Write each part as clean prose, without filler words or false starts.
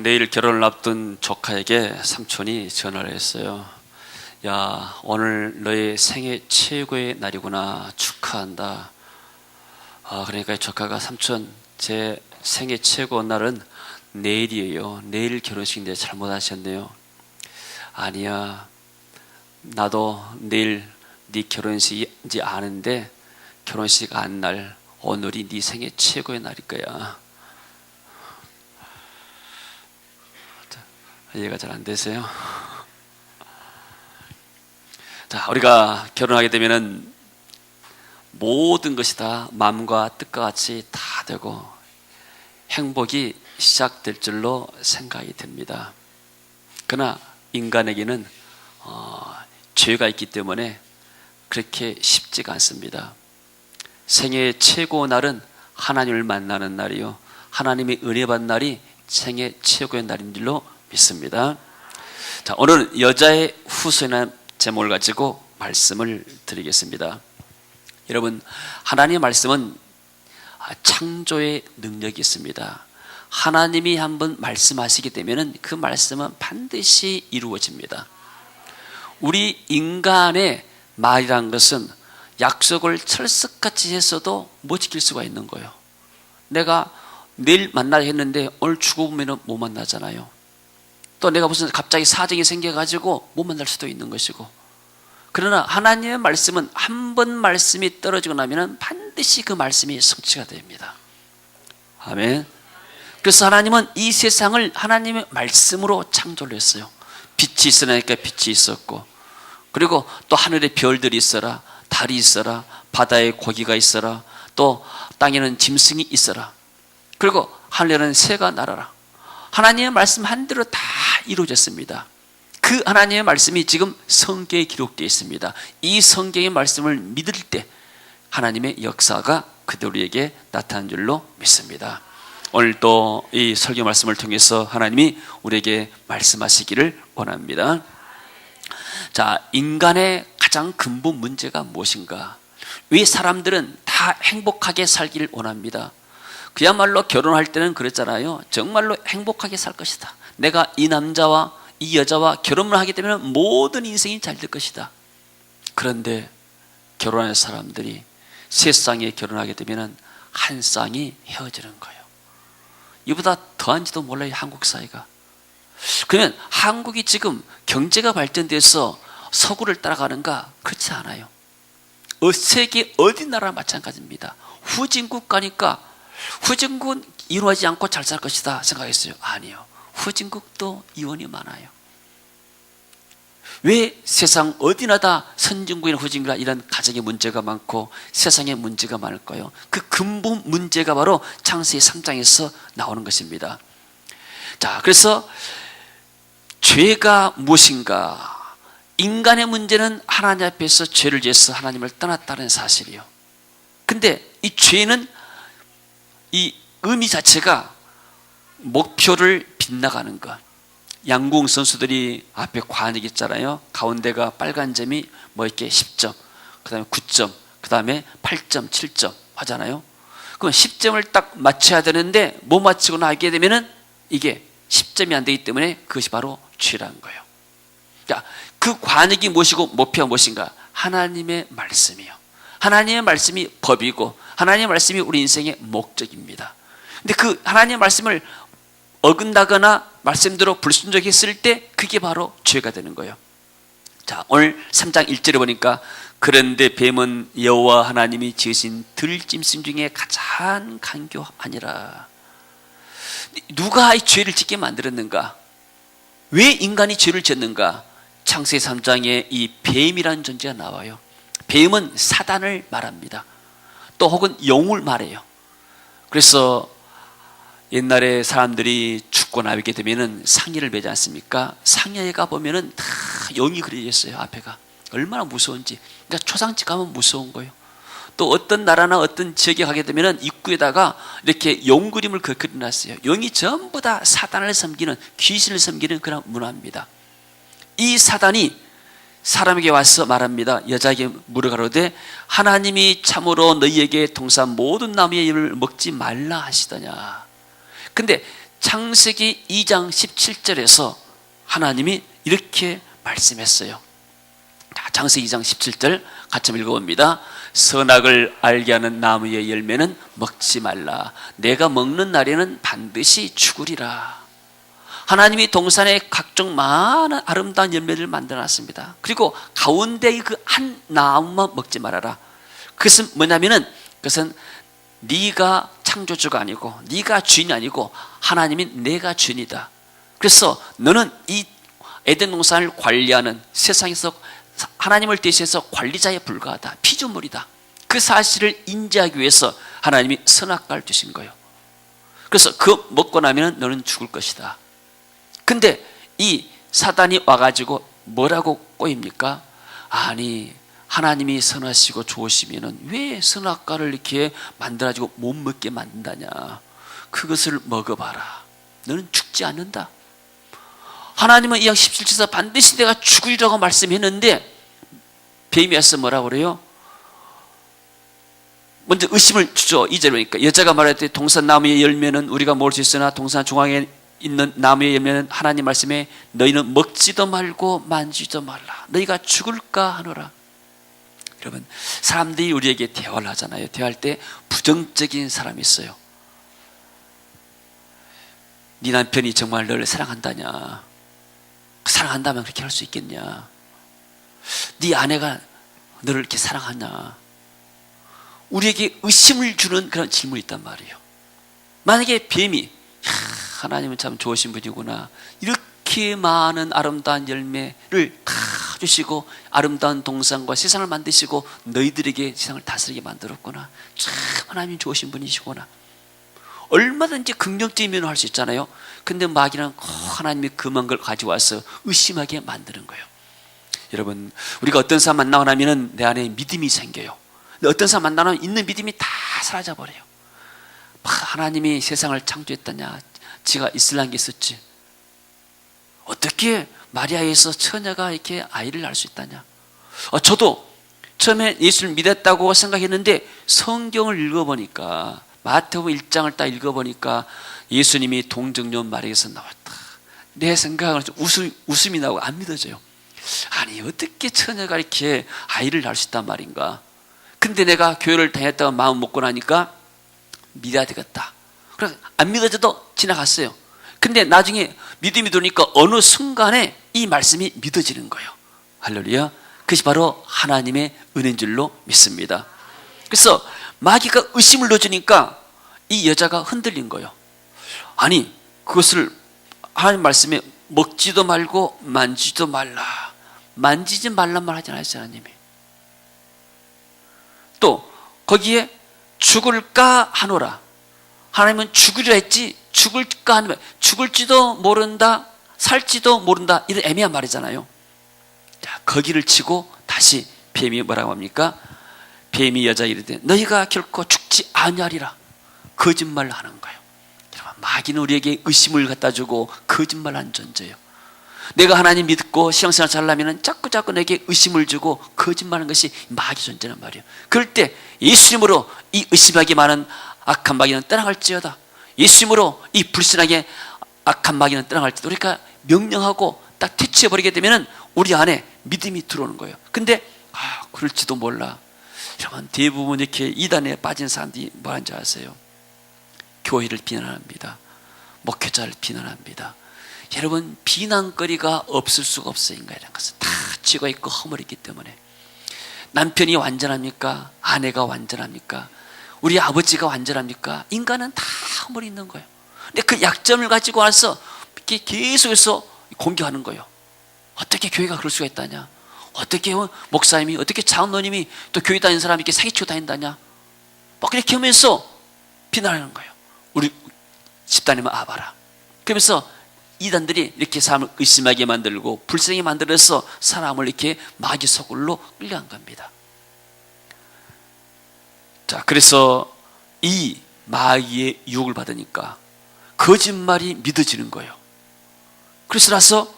내일 결혼을 앞둔 조카에게 삼촌이 전화를 했어요. 야, 오늘 너의 생애 최고의 날이구나. 축하한다. 그러니까 조카가 삼촌, 제 생애 최고 날은 내일이에요. 내일 결혼식인데 잘못하셨네요. 아니야, 나도 내일 네 결혼식인지 아는데 결혼식 안 날 오늘이 네 생애 최고의 날일 거야. 이해가 잘 안 되세요? 자, 우리가 결혼하게 되면은 모든 것이 다 마음과 뜻과 같이 다 되고 행복이 시작될 줄로 생각이 됩니다. 그러나 인간에게는 죄가 있기 때문에 그렇게 쉽지가 않습니다. 생애의 최고 날은 하나님을 만나는 날이요, 하나님의 은혜 받는 날이 생애 최고의 날인 줄로 믿습니다. 자, 오늘은 여자의 후손이라는 제목을 가지고 말씀을 드리겠습니다. 여러분, 하나님의 말씀은 창조의 능력이 있습니다. 하나님이 한번 말씀하시게 되면 그 말씀은 반드시 이루어집니다. 우리 인간의 말이란 것은 약속을 철석같이 했어도 못 지킬 수가 있는 거예요. 내가 내일 만나려 했는데 오늘 죽어보면 못 만나잖아요. 또 내가 무슨 갑자기 사정이 생겨가지고 못 만날 수도 있는 것이고. 그러나 하나님의 말씀은 한 번 말씀이 떨어지고 나면 반드시 그 말씀이 성취가 됩니다. 아멘. 그래서 하나님은 이 세상을 하나님의 말씀으로 창조를 했어요. 빛이 있으라니까 빛이 있었고, 그리고 또 하늘에 별들이 있어라, 달이 있어라, 바다에 고기가 있어라, 또 땅에는 짐승이 있어라, 그리고 하늘에는 새가 날아라. 하나님의 말씀 한대로 다 이루어졌습니다. 그 하나님의 말씀이 지금 성경에 기록되어 있습니다. 이 성경의 말씀을 믿을 때 하나님의 역사가 그들에게 나타난 줄로 믿습니다. 오늘 또 이 설교 말씀을 통해서 하나님이 우리에게 말씀하시기를 원합니다. 자, 인간의 가장 근본 문제가 무엇인가? 왜 사람들은 다 행복하게 살기를 원합니다. 그야말로 결혼할 때는 그랬잖아요. 정말로 행복하게 살 것이다. 내가 이 남자와 이 여자와 결혼을 하게 되면 모든 인생이 잘 될 것이다. 그런데 결혼한 사람들이 세 쌍에 결혼하게 되면 한 쌍이 헤어지는 거예요. 이보다 더한지도 몰라요, 한국 사회가. 그러면 한국이 지금 경제가 발전돼서 서구를 따라가는가? 그렇지 않아요. 세계 어디 나라나 마찬가지입니다. 후진국 가니까 후진국은 이혼하지 않고 잘 살 것이다 생각했어요. 아니요. 후진국도 이혼이 많아요. 왜 세상 어디나 다 선진국이나 후진국이나 이런 가정의 문제가 많고 세상의 문제가 많을까요? 그 근본 문제가 바로 창세기 3장에서 나오는 것입니다. 자, 그래서 죄가 무엇인가? 인간의 문제는 하나님 앞에서 죄를 지어서 하나님을 떠났다는 사실이요. 근데 이 죄는 이 의미 자체가 목표를 빗나가는 것. 양궁 선수들이 앞에 관이 있잖아요. 가운데가 빨간 점이 뭐 이렇게 10점, 그 다음에 9점, 그 다음에 8점, 7점 하잖아요. 그럼 10점을 딱 맞춰야 되는데 못 맞추고 나게 되면은 이게 10점이 안 되기 때문에 그것이 바로 죄라는 거예요. 자, 그 관익이 무엇이고 목표가 무엇인가? 하나님의 말씀이요. 하나님의 말씀이 법이고 하나님의 말씀이 우리 인생의 목적입니다. 근데 그 하나님의 말씀을 어긋나거나 말씀대로 불순종했을 때 그게 바로 죄가 되는 거예요. 자, 오늘 3장 1절에 보니까 그런데 뱀은 여호와 하나님이 지으신 들짐승 중에 가장 간교하니라. 누가 이 죄를 짓게 만들었는가? 왜 인간이 죄를 짓는가? 창세기 3장에 이 뱀이라는 존재가 나와요. 뱀은 사단을 말합니다. 또 혹은 영을 말해요. 그래서 옛날에 사람들이 죽고 나게 되면은 상의를 매지 않습니까? 상의에 가 보면은 다 영이 그려져 있어요. 앞에가 얼마나 무서운지. 그러니까 초상집 가면 무서운 거예요. 또 어떤 나라나 어떤 지역에 가게 되면은 입구에다가 이렇게 영 그림을 그려놨어요. 영이 전부 다 사단을 섬기는, 귀신을 섬기는 그런 문화입니다. 이 사단이 사람에게 와서 말합니다. 여자에게 물어가로되 하나님이 참으로 너희에게 동산 모든 나무의 열을 먹지 말라 하시더냐. 근데 창세기 2장 17절에서 하나님이 이렇게 말씀했어요. 창세기 2장 17절 같이 읽어봅니다. 선악을 알게 하는 나무의 열매는 먹지 말라. 내가 먹는 날에는 반드시 죽으리라. 하나님이 동산에 각종 많은 아름다운 열매를 만들어놨습니다. 그리고 가운데의 그 한 나무만 먹지 말아라. 그것은 뭐냐면은, 그것은 네가 창조주가 아니고 네가 주인이 아니고 하나님이 내가 주인이다. 그래서 너는 이 에덴 동산을 관리하는, 세상에서 하나님을 대신해서 관리자에 불과하다. 피조물이다. 그 사실을 인지하기 위해서 하나님이 선악과를 주신 거예요. 그래서 그거 먹고 나면 너는 죽을 것이다. 근데 이 사단이 와가지고 뭐라고 꼬입니까? 아니, 하나님이 선하시고 좋으시면은 왜 선악과를 이렇게 만들어가지고 못 먹게 만든다냐? 그것을 먹어봐라. 너는 죽지 않는다. 하나님은 2장 17절에서 반드시 내가 죽으리라고 말씀했는데, 뱀이 와서 뭐라고 그래요? 먼저 의심을 주죠. 2절에 보니까 여자가 말할 때 동산 나무의 열매는 우리가 먹을 수 있으나 동산 중앙에 있는 나무의 열매는 하나님 말씀에 너희는 먹지도 말고 만지지도 말라. 너희가 죽을까 하노라. 여러분, 사람들이 우리에게 대화를 하잖아요. 대화할 때 부정적인 사람이 있어요. 네 남편이 정말 너를 사랑한다냐? 사랑한다면 그렇게 할 수 있겠냐? 네 아내가 너를 이렇게 사랑하냐? 우리에게 의심을 주는 그런 질문이 있단 말이에요. 만약에 뱀이 하나님은 참 좋으신 분이구나, 이렇게 많은 아름다운 열매를 다 주시고 아름다운 동산과 세상을 만드시고 너희들에게 세상을 다스리게 만들었구나, 참 하나님 좋으신 분이시구나, 얼마든지 긍정적인 면을 할 수 있잖아요. 근데 마귀는 하나님이 그만 걸 가져와서 의심하게 만드는 거예요. 여러분, 우리가 어떤 사람 만나고 나면 내 안에 믿음이 생겨요. 근데 어떤 사람 만나면 있는 믿음이 다 사라져 버려요. 하나님이 세상을 창조했다냐? 지가 있으려는 게 있었지. 어떻게 마리아에서 처녀가 이렇게 아이를 낳을 수 있다냐? 저도 처음에 예수를 믿었다고 생각했는데 성경을 읽어보니까, 마태복음 1장을 딱 읽어보니까 예수님이 동정녀 마리아에서 나왔다. 내 생각은 웃음이 나오고 안 믿어져요. 아니, 어떻게 처녀가 이렇게 아이를 낳을 수 있단 말인가? 근데 내가 교회를 다녔다가 마음 먹고 나니까 믿어야 되겠다. 그래서 안 믿어져도 지나갔어요. 근데 나중에 믿음이 들으니까 어느 순간에 이 말씀이 믿어지는 거예요. 할렐루야. 그것이 바로 하나님의 은혜인 줄로 믿습니다. 그래서 마귀가 의심을 넣어주니까 이 여자가 흔들린 거예요. 아니, 그것을 하나님 말씀에 먹지도 말고 만지지도 말라. 만지지 말란 말 하지 않았어요, 하나님이. 또 거기에 죽을까 하노라. 하나님은 죽으리라 했지 죽을까 하는 말, 죽을지도 모른다, 살지도 모른다, 이런 애매한 말이잖아요. 자, 거기를 치고 다시 뱀이 뭐라고 합니까? 뱀이 여자에게 이르되 너희가 결코 죽지 아니하리라. 거짓말을 하는 거예요. 여러분, 마귀는 우리에게 의심을 갖다 주고 거짓말하는 존재예요. 내가 하나님 믿고 신앙생활 잘하면 자꾸 내게 의심을 주고 거짓말하는 것이 마귀 존재란 말이에요. 그럴 때 예수님으로 이 의심하기 많은 악한 마귀는 떠나갈지어다. 예수님으로 이 불신하게 악한 마귀는 떠나갈지어다. 우리가 명령하고 딱 퇴치해버리게 되면 우리 안에 믿음이 들어오는 거예요. 근데 그럴지도 몰라. 여러분, 대부분 이렇게 이단에 빠진 사람들이 뭐 하는지 아세요? 교회를 비난합니다. 목회자를 비난합니다. 여러분, 비난거리가 없을 수가 없어요. 인간이라는 것은 다 쥐가 있고 허물이 있기 때문에. 남편이 완전합니까? 아내가 완전합니까? 우리 아버지가 완전합니까? 인간은 다 허물이 있는 거예요. 근데 그 약점을 가지고 와서 이렇게 계속해서 공격하는 거예요. 어떻게 교회가 그럴 수가 있다냐? 어떻게 목사님이, 어떻게 장로님이 또 교회 다니는 사람이 이렇게 사기치고 다닌다냐? 막 그렇게 하면서 비난하는 거예요. 우리 집단이면 봐라. 그러면서 이단들이 이렇게 사람을 의심하게 만들고 불쌍하게 만들어서 사람을 이렇게 마귀 소굴로 끌려간 겁니다. 자, 그래서 이 마귀의 유혹을 받으니까 거짓말이 믿어지는 거예요. 그래서 나서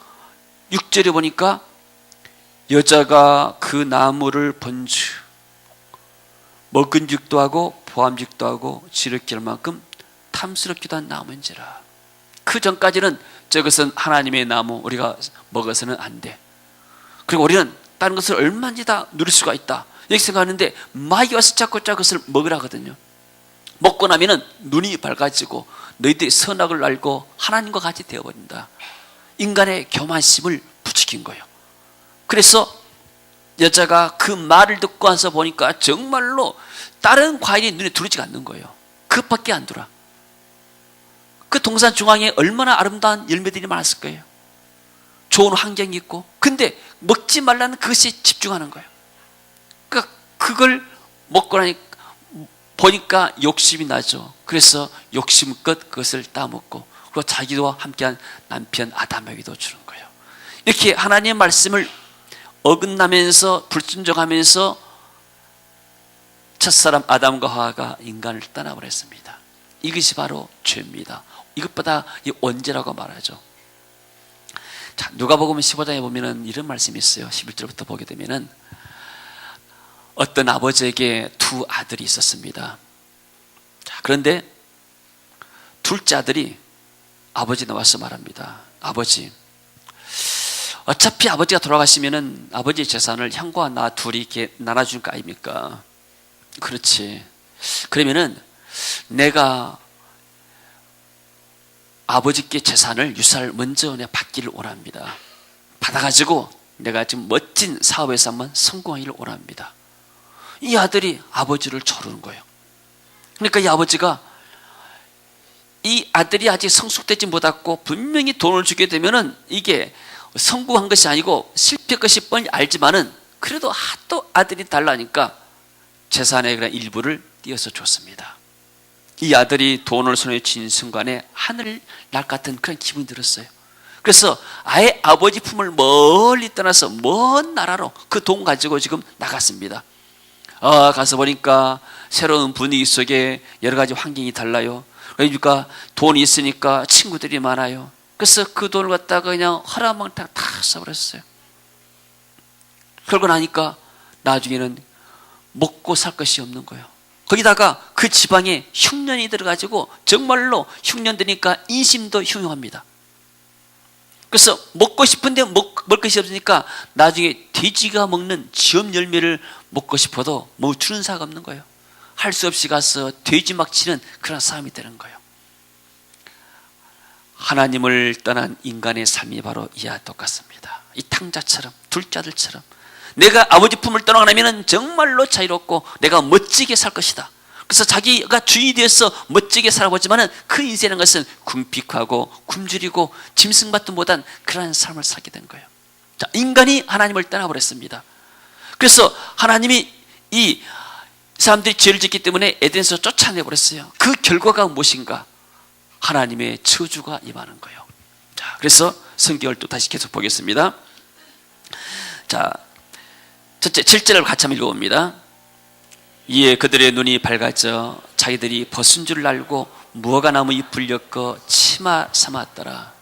6절에 보니까 여자가 그 나무를 본즉 먹은죽도 하고 보암죽도 하고 지럽게 할 만큼 탐스럽기도 한 나무인지라. 그 전까지는 저것은 하나님의 나무, 우리가 먹어서는 안 돼. 그리고 우리는 다른 것을 얼마든지 다 누릴 수가 있다, 이렇게 생각하는데 마귀 와서 자꾸 그것을 먹으라거든요. 먹고 나면은 눈이 밝아지고 너희들이 선악을 알고 하나님과 같이 되어버린다. 인간의 교만심을 부추긴 거예요. 그래서 여자가 그 말을 듣고 와서 보니까 정말로 다른 과일이 눈에 들어오지가 않는 거예요. 그것밖에 안 들어와. 그 동산 중앙에 얼마나 아름다운 열매들이 많았을 거예요. 좋은 환경이 있고. 근데 먹지 말라는 그것에 집중하는 거예요. 그러니까 그걸 먹고 나니까 보니까 욕심이 나죠. 그래서 욕심껏 그것을 따먹고, 그리고 자기도 함께한 남편 아담에게도 주는 거예요. 이렇게 하나님의 말씀을 어긋나면서 불순종하면서 첫사람 아담과 하와가 인간을 떠나버렸습니다. 이것이 바로 죄입니다. 이것보다 이 원죄라고 말하죠. 자, 누가복음 15장에 보면은 이런 말씀이 있어요. 11절부터 보게 되면은 어떤 아버지에게 두 아들이 있었습니다. 자, 그런데 둘째 아들이 아버지 나와서 말합니다. 아버지, 어차피 아버지가 돌아가시면은 아버지 재산을 형과 나 둘이 이렇게 나눠줄 거 아닙니까? 그렇지. 그러면은 내가 아버지께 재산을, 유산을 먼저 내가 받기를 원합니다. 받아가지고 내가 지금 멋진 사업에서 한번 성공하기를 원합니다. 이 아들이 아버지를 조르는 거예요. 그러니까 이 아버지가 이 아들이 아직 성숙되지 못했고 분명히 돈을 주게 되면은 이게 성공한 것이 아니고 실패한 것이 뻔히 알지만은 그래도 하도 아들이 달라니까 재산의 그런 일부를 띄어서 줬습니다. 이 아들이 돈을 손에 쥔 순간에 하늘 날 같은 그런 기분이 들었어요. 그래서 아예 아버지 품을 멀리 떠나서 먼 나라로 그 돈 가지고 지금 나갔습니다. 가서 보니까 새로운 분위기 속에 여러 가지 환경이 달라요. 그러니까 돈이 있으니까 친구들이 많아요. 그래서 그 돈을 갖다가 그냥 허라망탕 다 써버렸어요. 그러고 나니까 나중에는 먹고 살 것이 없는 거예요. 거기다가 그 지방에 흉년이 들어가지고 정말로 흉년 드니까 인심도 흉흉합니다. 그래서 먹고 싶은데 먹을 것이 없으니까 나중에 돼지가 먹는 지엄 열매를 먹고 싶어도 뭐 주는 사가 없는 거예요. 할 수 없이 가서 돼지 막 치는 그런 싸움이 되는 거예요. 하나님을 떠난 인간의 삶이 바로 이와 똑같습니다. 이 탕자처럼, 둘째 아들처럼 내가 아버지 품을 떠나가면 정말로 자유롭고 내가 멋지게 살 것이다. 그래서 자기가 주인이 되어서 멋지게 살아보지만 그 인생이라는 것은 궁핍하고 굶주리고 짐승밭도 못한 그러한 삶을 살게 된 거예요. 자, 인간이 하나님을 떠나버렸습니다. 그래서 하나님이 이 사람들이 죄를 짓기 때문에 에덴에서 쫓아내버렸어요. 그 결과가 무엇인가? 하나님의 저주가 임하는 거예요. 자, 그래서 성경을 또 다시 계속 보겠습니다. 자, 첫째 7절을 같이 한번 읽어봅니다. 이에 그들의 눈이 밝아져 자기들이 벗은 줄 알고 무화과 나무 잎을 엮어 치마 삼았더라.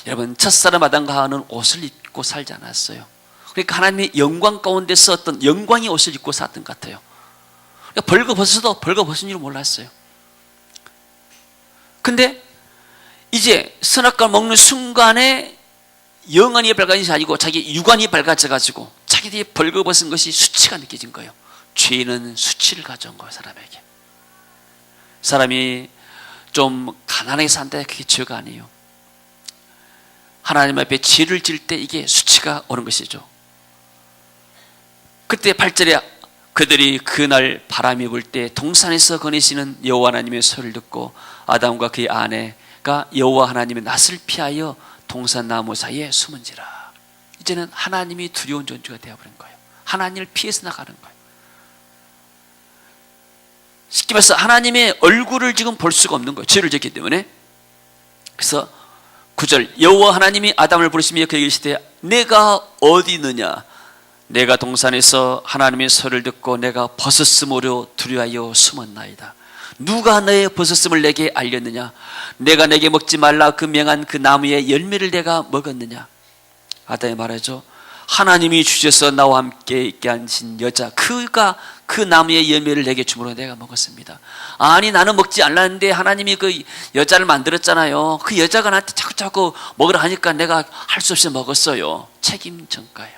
여러분, 첫사람 아담과 하와는 옷을 입고 살지 않았어요. 그러니까 하나님의 영광 가운데서 어떤 영광의 옷을 입고 살았던 것 같아요. 그러니까 벌거벗어도 벌거벗은 줄 몰랐어요. 근데 이제 선악과를 먹는 순간에 영안이 밝아진 것이 아니고 자기 육안이 밝아져가지고 자기들이 벌거벗은 것이 수치가 느껴진 거예요. 죄는 수치를 가져온 거예요. 사람에게. 사람이 좀 가난하게 산다, 그게 죄가 아니에요. 하나님 앞에 죄를 지을 때 이게 수치가 오는 것이죠. 그때 8절에 그들이 그날 바람이 불 때 동산에서 거니시는 여호와 하나님의 소리를 듣고 아담과 그의 아내가 여호와 하나님의 낯을 피하여 동산 나무 사이에 숨은지라. 이제는 하나님이 두려운 존재가 되어버린 거예요. 하나님을 피해서 나가는 거예요. 쉽게 말해서 하나님의 얼굴을 지금 볼 수가 없는 거예요. 죄를 졌기 때문에. 그래서 9절 여호와 하나님이 아담을 부르시며 그에게 이르시되 내가 어디 있느냐? 내가 동산에서 하나님의 소리를 듣고 내가 벗었으므로 두려워하여 숨었나이다. 누가 너의 벗었음을 내게 알렸느냐? 내가 내게 먹지 말라 그 명한 그 나무의 열매를 내가 먹었느냐? 아담이 말하죠. 하나님이 주셔서 나와 함께 있게 하신 여자, 그가 그 나무의 열매를 내게 주므로 내가 먹었습니다. 아니, 나는 먹지 않았는데 하나님이 그 여자를 만들었잖아요. 그 여자가 나한테 자꾸 먹으라 하니까 내가 할 수 없이 먹었어요. 책임 전가예요.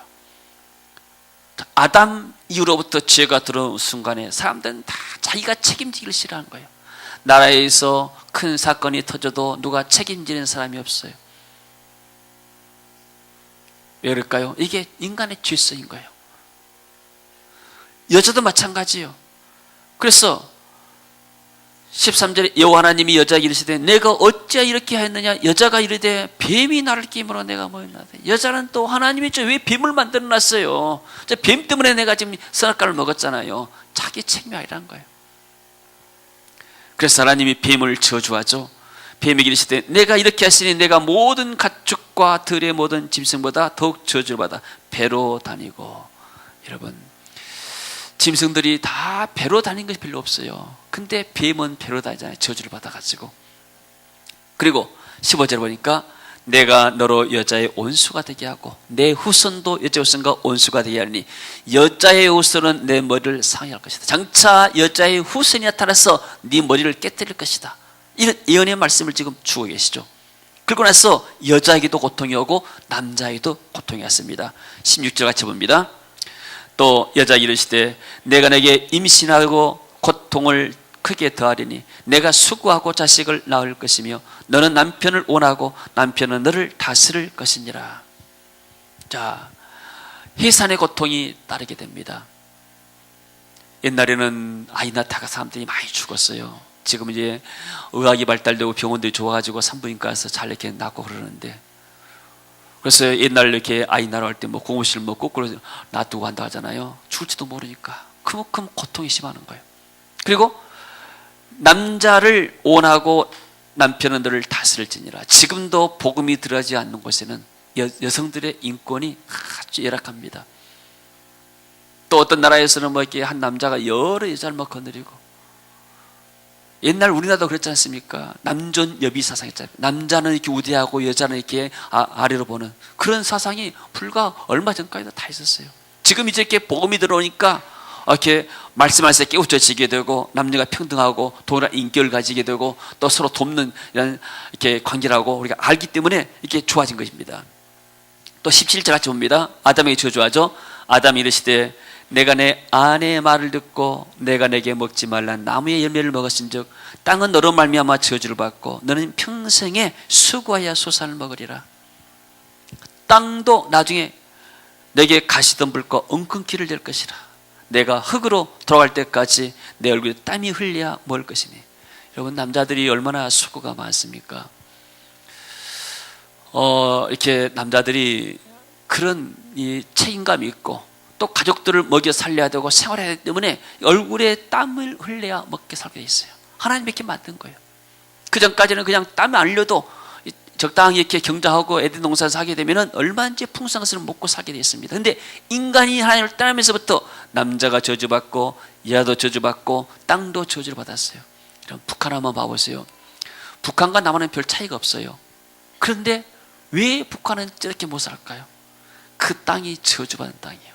아담 이후로부터 죄가 들어온 순간에 사람들은 다 자기가 책임지기를 싫어하는 거예요. 나라에서 큰 사건이 터져도 누가 책임지는 사람이 없어요. 왜 그럴까요? 이게 인간의 죄성인 거예요. 여자도 마찬가지예요. 그래서 13절에 여호와 하나님이 여자에게 이르시되 내가 어찌 이렇게 하였느냐. 여자가 이르되 뱀이 나를 끼므로 내가 뭐였나되. 여자는 또 하나님이 왜 뱀을 만들어 놨어요. 뱀 때문에 내가 지금 선악과를 먹었잖아요. 자기 책임이 아니라는 거예요. 그래서 하나님이 뱀을 저주하죠. 뱀에게 이르시되 내가 이렇게 하시니 내가 모든 가축과 들의 모든 짐승보다 더욱 저주를 받아 배로 다니고. 여러분, 짐승들이 다 배로 다니는 것이 별로 없어요. 근데 뱀은 배로 다니잖아요. 저주를 받아가지고. 그리고 15절에 보니까 내가 너로 여자의 온수가 되게 하고 내 후손도 여자의 후손과 온수가 되게 하니 여자의 후손은 내 머리를 상해할 것이다. 장차 여자의 후손이 나타나서 네 머리를 깨뜨릴 것이다. 이런 예언의 말씀을 지금 주고 계시죠. 그리고 나서 여자에게도 고통이 오고 남자에게도 고통이 왔습니다. 16절 같이 봅니다. 또 여자에게 이르시되 내가 내게 임신하고 고통을 크게 더하리니 내가 수고하고 자식을 낳을 것이며 너는 남편을 원하고 남편은 너를 다스릴 것이니라. 자, 해산의 고통이 따르게 됩니다. 옛날에는 아이 낳다가 사람들이 많이 죽었어요. 지금 이제 의학이 발달되고 병원들이 좋아가지고 산부인과 가서 잘 이렇게 낳고 그러는데, 그래서 옛날 이렇게 아이 낳을 때 뭐 고무실 뭐 거꾸로 놔두고 한다 하잖아요. 죽을지도 모르니까 그만큼 고통이 심하는 거예요. 그리고 남자를 원하고 남편은 너를 다스릴지니라. 지금도 복음이 들어가지 않는 곳에는 여성들의 인권이 아주 열악합니다. 또 어떤 나라에서는 뭐 이렇게 한 남자가 여러 여자를 막 거느리고, 옛날 우리나라도 그랬지 않습니까? 남존 여비 사상이었잖아요. 남자는 이렇게 우대하고 여자는 이렇게 아래로 보는 그런 사상이 불과 얼마 전까지도 다 있었어요. 지금 이제 이렇게 복음이 들어오니까 이렇게 말씀할 때 깨우쳐지게 되고 남녀가 평등하고 동일한 인격을 가지게 되고 또 서로 돕는 이런 이렇게 관계라고 우리가 알기 때문에 이렇게 좋아진 것입니다. 또 17절 같이 봅니다. 아담에게 저주하죠. 아담이 이르시되 내가 내 아내의 말을 듣고 내가 내게 먹지 말란 나무의 열매를 먹었은즉 땅은 너로 말미암아 저주를 받고 너는 평생에 수고하여 소산을 먹으리라. 땅도 나중에 내게 가시덤불과 엉겅퀴를 될 것이라. 내가 흙으로 돌아갈 때까지 내 얼굴에 땀이 흘려야 먹을 것이니. 여러분, 남자들이 얼마나 수고가 많습니까? 이렇게 남자들이 그런 이 책임감이 있고 또 가족들을 먹여 살려야 되고 생활해야 되기 때문에 얼굴에 땀을 흘려야 먹게 살게 돼 있어요. 하나님이 이렇게 만든 거예요. 그 전까지는 그냥 땀이 안 흘려도 적당히 이렇게 경작하고 애들 농사를 하게 되면 얼마든지 풍성한 것을 먹고 살게 되어 있습니다. 그런데 인간이 하나님을 떠나면서부터 남자가 저주받고 여자도 저주받고 땅도 저주를 받았어요. 그럼 북한 한번 봐보세요. 북한과 남한은 별 차이가 없어요. 그런데 왜 북한은 저렇게 못 살까요? 그 땅이 저주받은 땅이에요.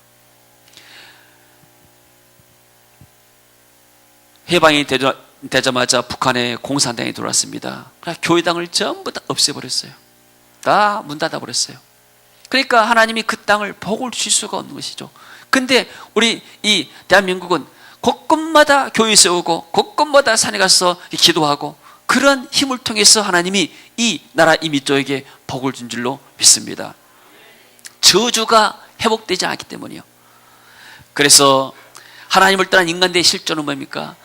해방이 되자마자 북한에 공산당이 들어왔습니다. 그래서 교회당을 전부 다 없애버렸어요. 다 문 닫아버렸어요. 그러니까 하나님이 그 땅을 복을 주실 수가 없는 것이죠. 근데 우리 이 대한민국은 곳곳마다 교회 세우고 곳곳마다 산에 가서 기도하고 그런 힘을 통해서 하나님이 이 나라 이 민족에게 복을 준 줄로 믿습니다. 저주가 회복되지 않기 때문이요. 그래서 하나님을 떠난 인간의 실존은 뭡니까?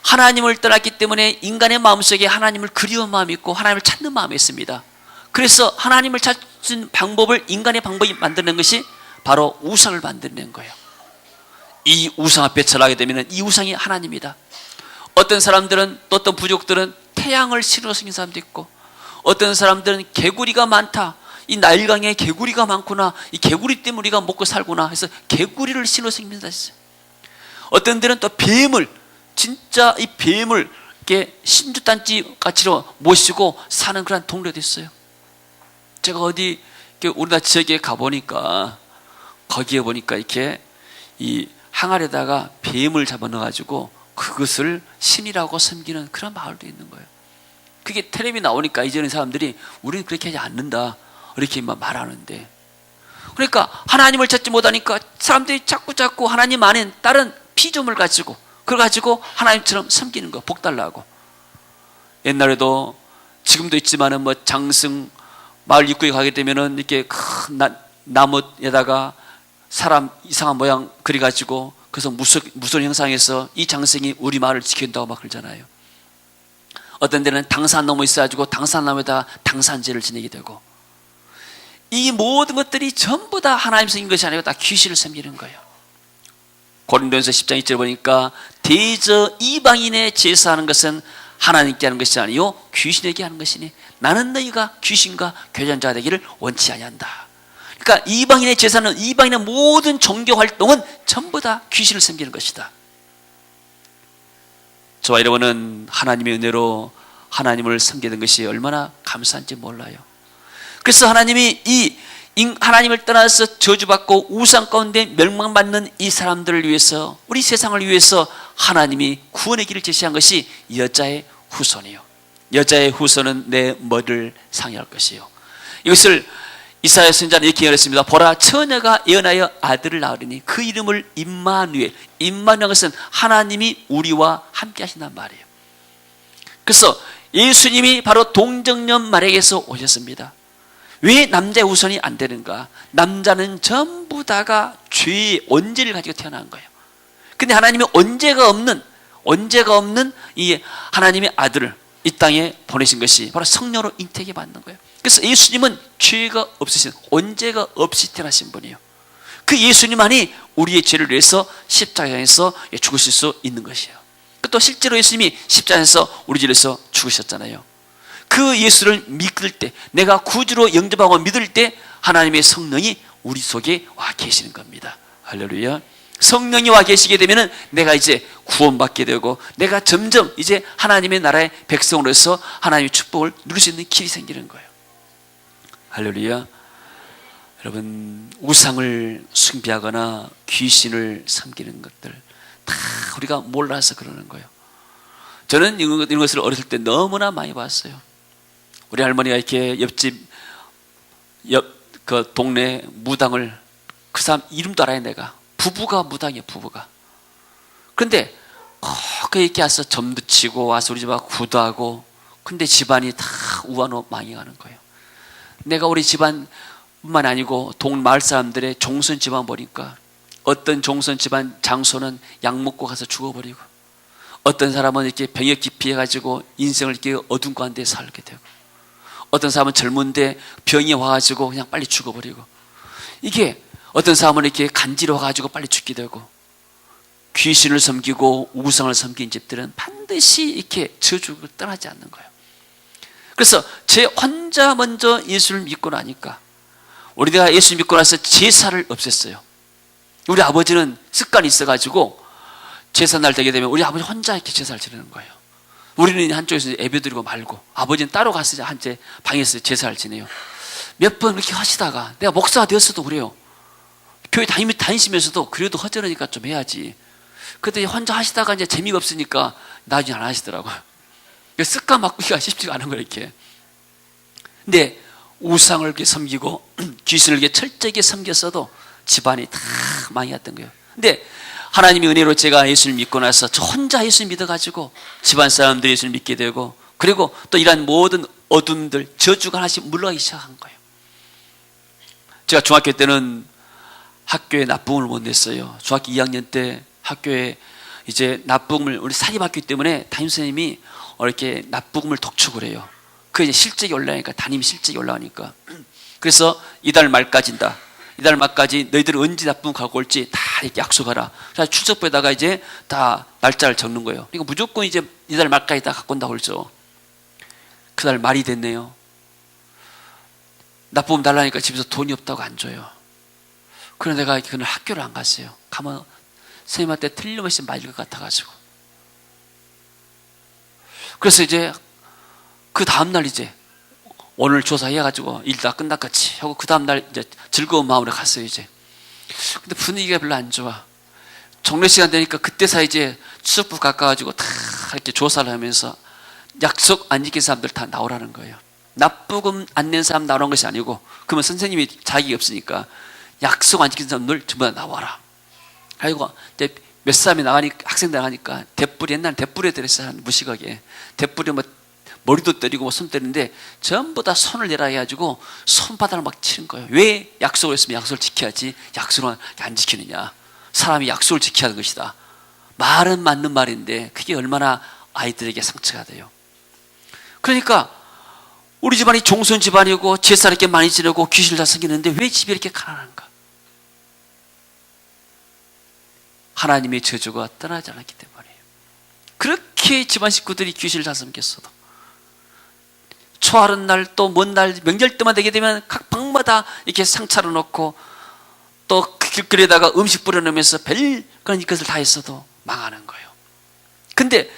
하나님을 떠났기 때문에 인간의 마음속에 하나님을 그리운 마음이 있고 하나님을 찾는 마음이 있습니다. 그래서 하나님을 찾는 방법을 인간의 방법이 만드는 것이 바로 우상을 만드는 거예요. 이 우상 앞에 절하게 되면 이 우상이 하나님이다. 어떤 사람들은 또 어떤 부족들은 태양을 신으로 섬긴 사람도 있고, 어떤 사람들은 개구리가 많다. 이 나일강에 개구리가 많구나. 이 개구리 때문에 우리가 먹고 살구나 해서 개구리를 신으로 섬긴다 했어요. 어떤 데는 또 뱀을, 진짜 이 뱀을 이렇게 신주단지 가치로 모시고 사는 그런 동네도 있어요. 제가 어디 우리나라 지역에 가보니까 거기에 보니까 이렇게 이 항아리에다가 뱀을 잡아 넣어가지고 그것을 신이라고 섬기는 그런 마을도 있는 거예요. 그게 텔레비 나오니까 이제는 사람들이 우리는 그렇게 하지 않는다 이렇게 말하는데, 그러니까 하나님을 찾지 못하니까 사람들이 자꾸 하나님 안에 다른 피조물 가지고 그걸 가지고 하나님처럼 섬기는 거, 복 달라고. 옛날에도 지금도 있지만은 뭐 장승 마을 입구에 가게 되면은 이렇게 큰 나무에다가 사람 이상한 모양 그려가지고 그래서 무술 형상해서 이 장승이 우리 마을을 지킨다고 막 그러잖아요. 어떤 데는 당산나무 있어가지고 당산나무에다 당산제를 지내게 되고, 이 모든 것들이 전부 다 하나님 섬긴 것이 아니고 다 귀신을 섬기는 거예요. 고린도전서 10장 2절 보니까 대저 이방인의 제사하는 것은 하나님께 하는 것이 아니요 귀신에게 하는 것이니 나는 너희가 귀신과 교전자가 되기를 원치 아니한다. 그러니까 이방인의 제사는, 이방인의 모든 종교 활동은 전부 다 귀신을 섬기는 것이다. 저와 여러분은 하나님의 은혜로 하나님을 섬기는 것이 얼마나 감사한지 몰라요. 그래서 하나님이 하나님을 떠나서 저주받고 우상 가운데 멸망받는 이 사람들을 위해서, 우리 세상을 위해서 하나님이 구원의 길을 제시한 것이 여자의 후손이요, 여자의 후손은 내 머리를 상해할 것이요. 이것을 이사야 선지자는 이렇게 예언했습니다. 보라, 처녀가 예언하여 아들을 낳으리니 그 이름을 임마누엘. 임마누엘 것은 하나님이 우리와 함께 하신단 말이에요. 그래서 예수님이 바로 동정녀 마리아에게서 오셨습니다. 왜 남자의 후손이 안 되는가? 남자는 전부 다가 죄의 원죄를 가지고 태어난 거예요. 근데 하나님이 원죄가 없는 이 하나님의 아들을 이 땅에 보내신 것이 바로 성령으로 잉태하게 받는 거예요. 그래서 예수님은 죄가 없으신, 원죄가 없이 태어나신 분이에요. 그 예수님만이 우리의 죄를 위해서 십자가에서 죽으실 수 있는 것이에요. 또 실제로 예수님이 십자가에서 우리 죄를 위해서 죽으셨잖아요. 그 예수를 믿을 때, 내가 구주로 영접하고 믿을 때 하나님의 성령이 우리 속에 와 계시는 겁니다. 할렐루야. 성령이 와 계시게 되면은 내가 이제 구원받게 되고, 내가 점점 이제 하나님의 나라의 백성으로서 하나님의 축복을 누릴 수 있는 길이 생기는 거예요. 할렐루야. 여러분, 우상을 숭배하거나 귀신을 섬기는 것들 다 우리가 몰라서 그러는 거예요. 저는 이런 것을 어렸을 때 너무나 많이 봤어요. 우리 할머니가 이렇게 그 동네 무당을, 그 사람 이름도 알아요. 내가 부부가 무당이에요. 부부가. 그런데 그 이렇게 와서 점도 치고 와서 우리 집하고 구도하고, 근데 집안이 다 우한으로 망해가는 거예요. 내가 우리 집안뿐만 아니고 동 마을 사람들의 종선 집안 보니까 어떤 종선 집안 장소는 약 먹고 가서 죽어버리고, 어떤 사람은 이렇게 병에 기피해가지고 인생을 이렇게 어두운 가운데 살게 되고, 어떤 사람은 젊은데 병이 와가지고 그냥 빨리 죽어버리고, 이게 어떤 사람은 이렇게 간지러워가지고 빨리 죽게 되고, 귀신을 섬기고 우상을 섬긴 집들은 반드시 이렇게 저주를 떠나지 않는 거예요. 그래서 제 혼자 먼저 예수를 믿고 나니까, 우리가 예수 믿고 나서 제사를 없앴어요. 우리 아버지는 습관이 있어가지고 제사날 되게 되면 우리 아버지 혼자 이렇게 제사를 지내는 거예요. 우리는 한쪽에서 예배드리고 말고, 아버지는 따로 가서 한째 방에서 제사를 지내요. 몇 번 그렇게 하시다가, 내가 목사가 되었어도 그래요. 교회 다니시면서도 그래도 허전하니까 좀 해야지. 그때 혼자 하시다가 이제 재미가 없으니까 나중에 안 하시더라고요. 습관 바꾸기가 쉽지가 않은 거예요, 이렇게. 근데 우상을 이렇게 섬기고 귀신을 이렇게 철저하게 섬겼어도 집안이 다 망했던 거예요. 근데 하나님의 은혜로 제가 예수를 믿고 나서 저 혼자 예수를 믿어가지고 집안 사람들이 예수를 믿게 되고, 그리고 또 이런 모든 어둠들, 저주가 하나씩 물러가기 시작한 거예요. 제가 중학교 때는 학교에 납부금을 못 냈어요. 중학교 2학년 때 학교에 이제 납부금을, 우리 사립학교 때문에 담임선생님이 이렇게 납부금을 독촉을 해요. 그게 이제 실적이 올라가니까, 담임 실적이 올라가니까. 그래서 이달 말까지다. 이달 말까지 너희들은 언제 납부금 갖고 올지 다 이렇게 약속하라. 그래서 출석부에다가 이제 다 날짜를 적는 거예요. 그러니까 무조건 이제 이달 말까지 다 갖고 온다고 그러죠. 그날 말이 됐네요. 납부금 달라니까 집에서 돈이 없다고 안 줘요. 그래서 내가 그날 학교를 안 갔어요. 가면 선생님한테 틀림없이 맞을 것 같아가지고. 그래서 이제 그 다음날 이제 오늘 조사해가지고 일 다 끝났겠지 하고 그 다음날 이제 즐거운 마음으로 갔어요. 이제 근데 분위기가 별로 안 좋아. 종례 시간 되니까 그때서 이제 추석부 가까워가지고 다 이렇게 조사를 하면서 약속 안 지킨 사람들 다 나오라는 거예요. 납부금 안 낸 사람 나오는 것이 아니고, 그러면 선생님이 자격이 없으니까 약속 안 지킨 사람들 전부 다 나와라. 그리고 이제 몇 사람이 나가니까, 학생들 나가니까 대뿌리, 옛날 대뿌리 들었어요. 무식하게 대뿌리 뭐 머리도 때리고 뭐 손 때리는데 전부 다 손을 내라 해가지고 손바닥을 막 치는 거예요. 왜? 약속을 했으면 약속을 지켜야지 약속을 안 지키느냐. 사람이 약속을 지켜야 하는 것이다. 말은 맞는 말인데 그게 얼마나 아이들에게 상처가 돼요. 그러니까 우리 집안이 종손 집안이고 제사 이렇게 많이 지내고 귀신을 다 섬기는데 왜 집이 이렇게 가난한가? 하나님의 저주가 떠나지 않았기 때문이에요. 그렇게 집안 식구들이 귀신을 다 섬겼어도 초하는 날, 또 먼 날, 명절 때만 되게 되면 각 방마다 이렇게 상차려 놓고 또 길거리에다가 음식 뿌려놓으면서 별 그런 것을 다 했어도 망하는 거예요. 근데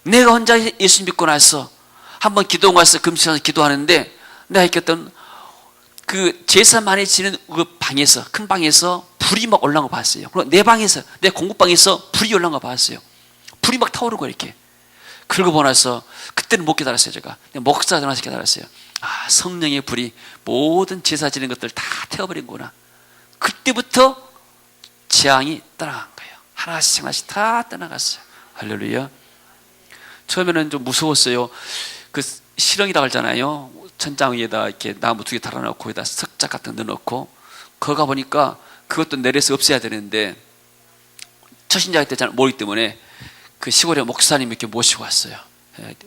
내가 혼자 예수 믿고 나서 한번 기도원 가서 금식해서 기도하는데 내가 있었던 그 제사 많이 지는 그 방에서, 큰 방에서 불이 막 올라온 거 봤어요. 그리고 내 방에서, 내 공부방에서 불이 올라온 거 봤어요. 불이 막 타오르고 이렇게. 그러고 보고 나서 그때는 못 기다렸어요. 제가 목사 전화해서 기다렸어요. 아, 성령의 불이 모든 제사 지는 것들 다 태워버린구나. 그때부터 재앙이 떠나간 거예요. 하나씩 하나씩 다 떠나갔어요. 할렐루야. 처음에는 좀 무서웠어요. 그 실형이라고 하잖아요. 천장 위에다 이렇게 나무 2개 달아놓고 거기다 석작 같은 거 넣어놓고 거기 가보니까 그것도 내려서 없애야 되는데 초신자가 때 잘 모르기 때문에 그 시골에 목사님 이렇게 모시고 왔어요.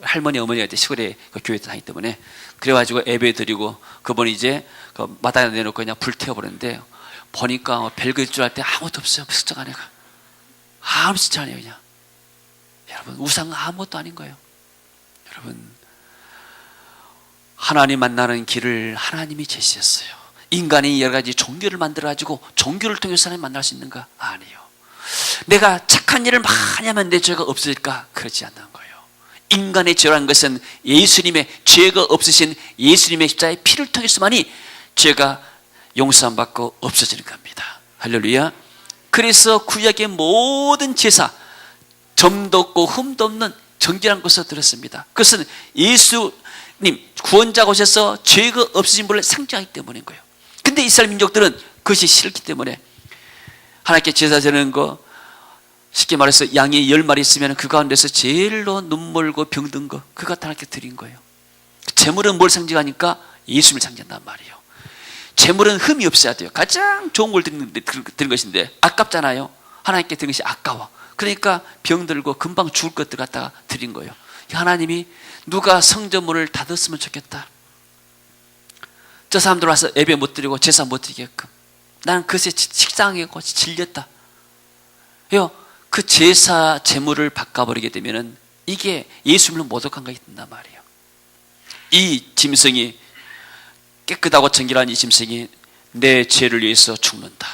할머니 어머니가 시골에 그 교회 다니기 때문에. 그래가지고 예배 드리고 그분이 이제 그 마당에 내놓고 그냥 불 태워버렸는데 보니까 별거 줄 알 때 아무것도 없어요. 석작 안에가 아무것도 아니에요. 그냥 여러분, 우상 아무것도 아닌 거예요. 여러분, 하나님 만나는 길을 하나님이 제시했어요. 인간이 여러 가지 종교를 만들어가지고 종교를 통해서 하나님 만날 수 있는가? 아니요. 내가 착한 일을 많이 하면 내 죄가 없어질까? 그렇지 않는 거예요. 인간의 죄라는 것은 예수님의 죄가 없으신 예수님의 십자가의 피를 통해서만이 죄가 용서받고 없어지는 겁니다. 할렐루야. 그래서 구약의 모든 제사, 점도 없고 흠도 없는 정결한 것으로 들었습니다. 그것은 예수님 구원자가 오셔서 죄가 없으신 분을 상징하기 때문인 거예요. 근데 이스라엘 민족들은 그것이 싫기 때문에 하나님께 제사 드리는 거, 쉽게 말해서 양이 10마리 있으면 그 가운데서 제일로 눈멀고 병든 거, 그거 다 하나님께 드린 거예요. 제물은 뭘 상징하니까? 예수님을 상징한단 말이에요. 제물은 흠이 없어야 돼요. 가장 좋은 걸 드리는 것인데 아깝잖아요. 하나님께 드린 것이 아까워. 그러니까 병들고 금방 죽을 것들 갖다가 드린 거예요. 하나님이 누가 성전문을 닫았으면 좋겠다. 저 사람들 와서 예배 못 드리고 제사 못 드리게끔. 나는 그것에 식상하고 질렸다. 그 제사 제물을 바꿔버리게 되면은 이게 예수님을 모독한 것이 된단 말이에요. 이 짐승이, 깨끗하고 정결한 이 짐승이 내 죄를 위해서 죽는다.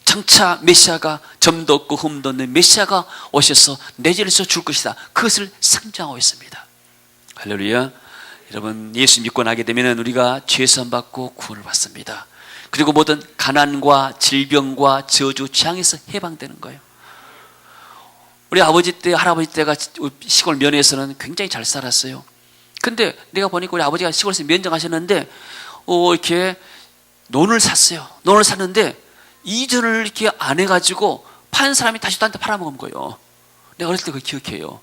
장차 메시아가 점도 없고 흠도 없는 메시아가 오셔서 내 죄를 위해서 죽을 것이다. 그것을 상징하고 있습니다. 할렐루야. 여러분, 예수 믿고 나게 되면 우리가 죄선 받고 구원을 받습니다. 그리고 모든 가난과 질병과 저주, 재앙에서 해방되는 거예요. 우리 아버지 때, 할아버지 때가 시골 면에서는 굉장히 잘 살았어요. 근데 내가 보니까 우리 아버지가 시골에서 면장하셨는데 이렇게 논을 샀어요. 논을 샀는데 이전을 이렇게 안 해가지고 판 사람이 다시 또 한테 팔아먹은 거예요. 내가 어렸을 때 그걸 기억해요.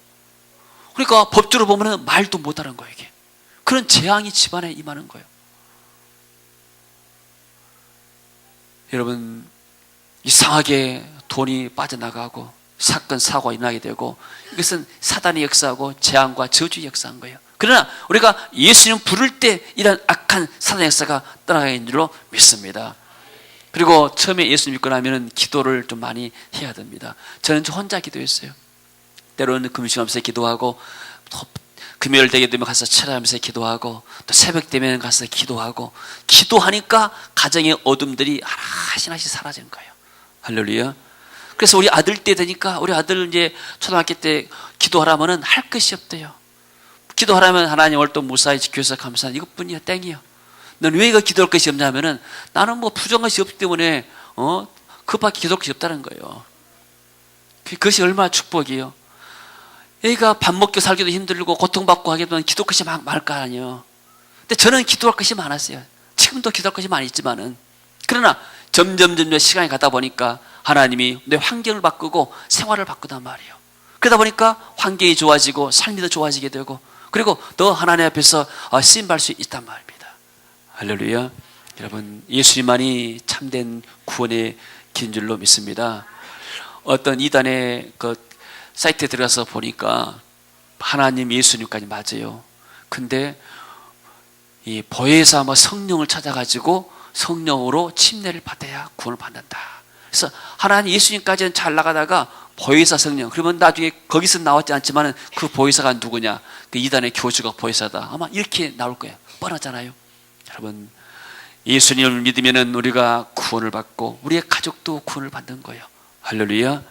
그러니까 법주로 보면 말도 못하는 거예요. 이게. 그런 재앙이 집안에 임하는 거예요. 여러분, 이상하게 돈이 빠져나가고 사건, 사고가 일어나게 되고 이것은 사단의 역사하고 재앙과 저주의 역사인 거예요. 그러나 우리가 예수님 부를 때 이런 악한 사단의 역사가 떠나가는 줄로 믿습니다. 그리고 처음에 예수 믿고 나면 기도를 좀 많이 해야 됩니다. 저는 혼자 기도했어요. 때로는 금식하면서 기도하고, 또 금요일 되게 되면 가서 철야하면서 기도하고, 또 새벽 되면 가서 기도하고, 기도하니까 가정의 어둠들이 하나씩 사라지는 거예요. 할렐루야. 그래서 우리 아들 때 되니까 우리 아들 이제 초등학교 때 기도하라면은 할 것이 없대요. 기도하라면 하나님 오늘 또 무사히 지켜서 감사한 이것뿐이야. 땡이요. 넌 왜 이거 기도할 것이 없냐면은 나는 뭐 부정한 것이 없기 때문에 그밖에 기도할 것이 없다는 거예요. 그것이 얼마나 축복이에요. 애가 밥 먹고 살기도 힘들고 고통받고 하게 되면 기도할 것이 많을 거 아니에요. 근데 저는 기도할 것이 많았어요. 지금도 기도할 것이 많이 있지만은, 그러나 점점 시간이 가다 보니까 하나님이 내 환경을 바꾸고 생활을 바꾸단 말이에요. 그러다 보니까 환경이 좋아지고 삶이 더 좋아지게 되고, 그리고 더 하나님 앞에서 쓰임받을 수 있단 말입니다. 할렐루야. 여러분, 예수님만이 참된 구원의 긴 줄로 믿습니다. 어떤 이단의 그 사이트에 들어가서 보니까 하나님, 예수님까지 맞아요. 근데 이 보혜사 성령을 찾아가지고 성령으로 침례를 받아야 구원을 받는다. 그래서 하나님, 예수님까지는 잘 나가다가 보혜사 성령, 그러면 나중에 거기서 나왔지 않지만 그 보혜사가 누구냐, 그 이단의 교주가 보혜사다, 아마 이렇게 나올 거예요. 뻔하잖아요. 여러분, 예수님을 믿으면 우리가 구원을 받고 우리의 가족도 구원을 받는 거예요. 할렐루야.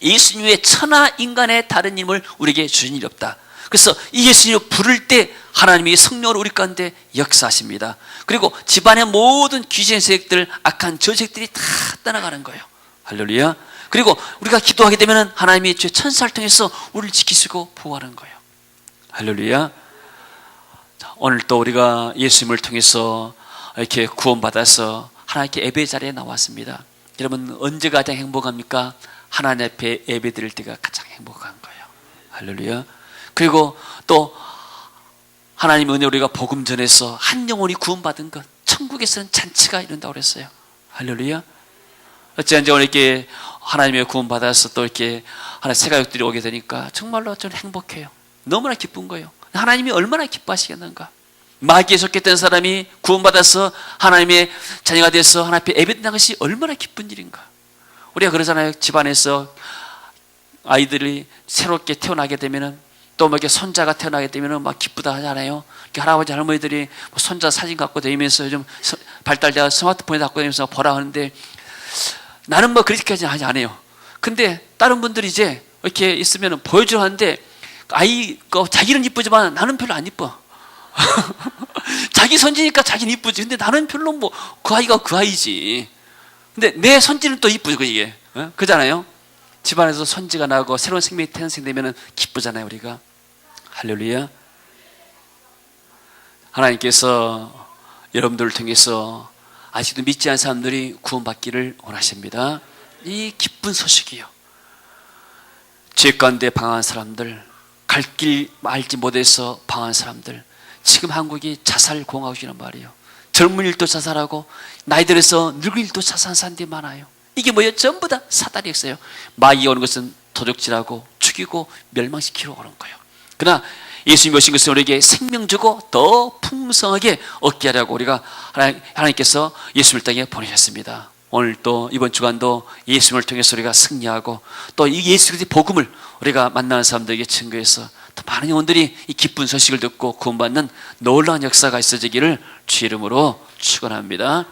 예수님 외에 천하 인간의 다른 힘을 우리에게 주신 일이 없다. 그래서 이 예수님을 부를 때 하나님이 성령으로 우리 가운데 역사하십니다. 그리고 집안의 모든 귀신의 세력들, 악한 저색들이 다 떠나가는 거예요. 할렐루야. 그리고 우리가 기도하게 되면 하나님이 주 천사를 통해서 우리를 지키시고 보호하는 거예요. 할렐루야. 자, 오늘 또 우리가 예수님을 통해서 이렇게 구원받아서 하나님께 예배 자리에 나왔습니다. 여러분, 언제 가장 행복합니까? 하나님 앞에 예배 드릴 때가 가장 행복한 거예요. 할렐루야. 그리고 또 하나님의 은혜, 우리가 복음 전해서 한 영혼이 구원받은 것, 천국에서는 잔치가 이룬다고 그랬어요. 할렐루야. 어찌한지 오늘 이렇게 하나님의 구원받아서 또 이렇게 하나님 새 가족들이 오게 되니까 정말로 저는 행복해요. 너무나 기쁜 거예요. 하나님이 얼마나 기뻐하시겠는가. 마귀에 속했던 사람이 구원받아서 하나님의 자녀가 돼서 하나님 앞에 예배드리는 것이 얼마나 기쁜 일인가. 우리가 그러잖아요. 집안에서 아이들이 새롭게 태어나게 되면은, 또 뭐 이렇게 손자가 태어나게 되면은 막 기쁘다 하잖아요. 할아버지 할머니들이 뭐 손자 사진 갖고 다니면서 요즘 발달돼서 스마트폰에 갖고 다니면서 보라 하는데, 나는 뭐 그렇게까지는 하지 않아요. 근데 다른 분들이 이제 이렇게 있으면 보여주려 하는데, 아이가 자기는 이쁘지만 나는 별로 안 이뻐. 자기 손지니까 자기는 이쁘지. 근데 나는 별로 뭐 그 아이가 그 아이지. 근데 내 손지는 또 이쁘죠, 이게. 그잖아요. 집안에서 손지가 나고 새로운 생명이 탄생되면 기쁘잖아요, 우리가. 할렐루야. 하나님께서 여러분들을 통해서 아직도 믿지 않은 사람들이 구원받기를 원하십니다. 이 기쁜 소식이요. 죄 가운데 방황한 사람들, 갈 길 알지 못해서 방황한 사람들, 지금 한국이 자살 공화국이란 말이에요. 젊은 일도 자살하고 나이 들어서 늙은 일도 자살하는 사람들이 많아요. 이게 뭐예요? 전부 다 사단이 있어요. 마귀가 오는 것은 도둑질하고 죽이고 멸망시키러 오는 거예요. 그러나 예수님이 오신 것은 우리에게 생명 주고 더 풍성하게 얻게 하려고 우리가 하나님께서 예수님을 땅에 보내셨습니다. 오늘 또 이번 주간도 예수님을 통해서 우리가 승리하고 또 이 예수 그리스도의 복음을 우리가 만나는 사람들에게 증거해서 더 많은 영혼들이 이 기쁜 소식을 듣고 구원받는 놀라운 역사가 있어지기를 주 이름으로 축원합니다.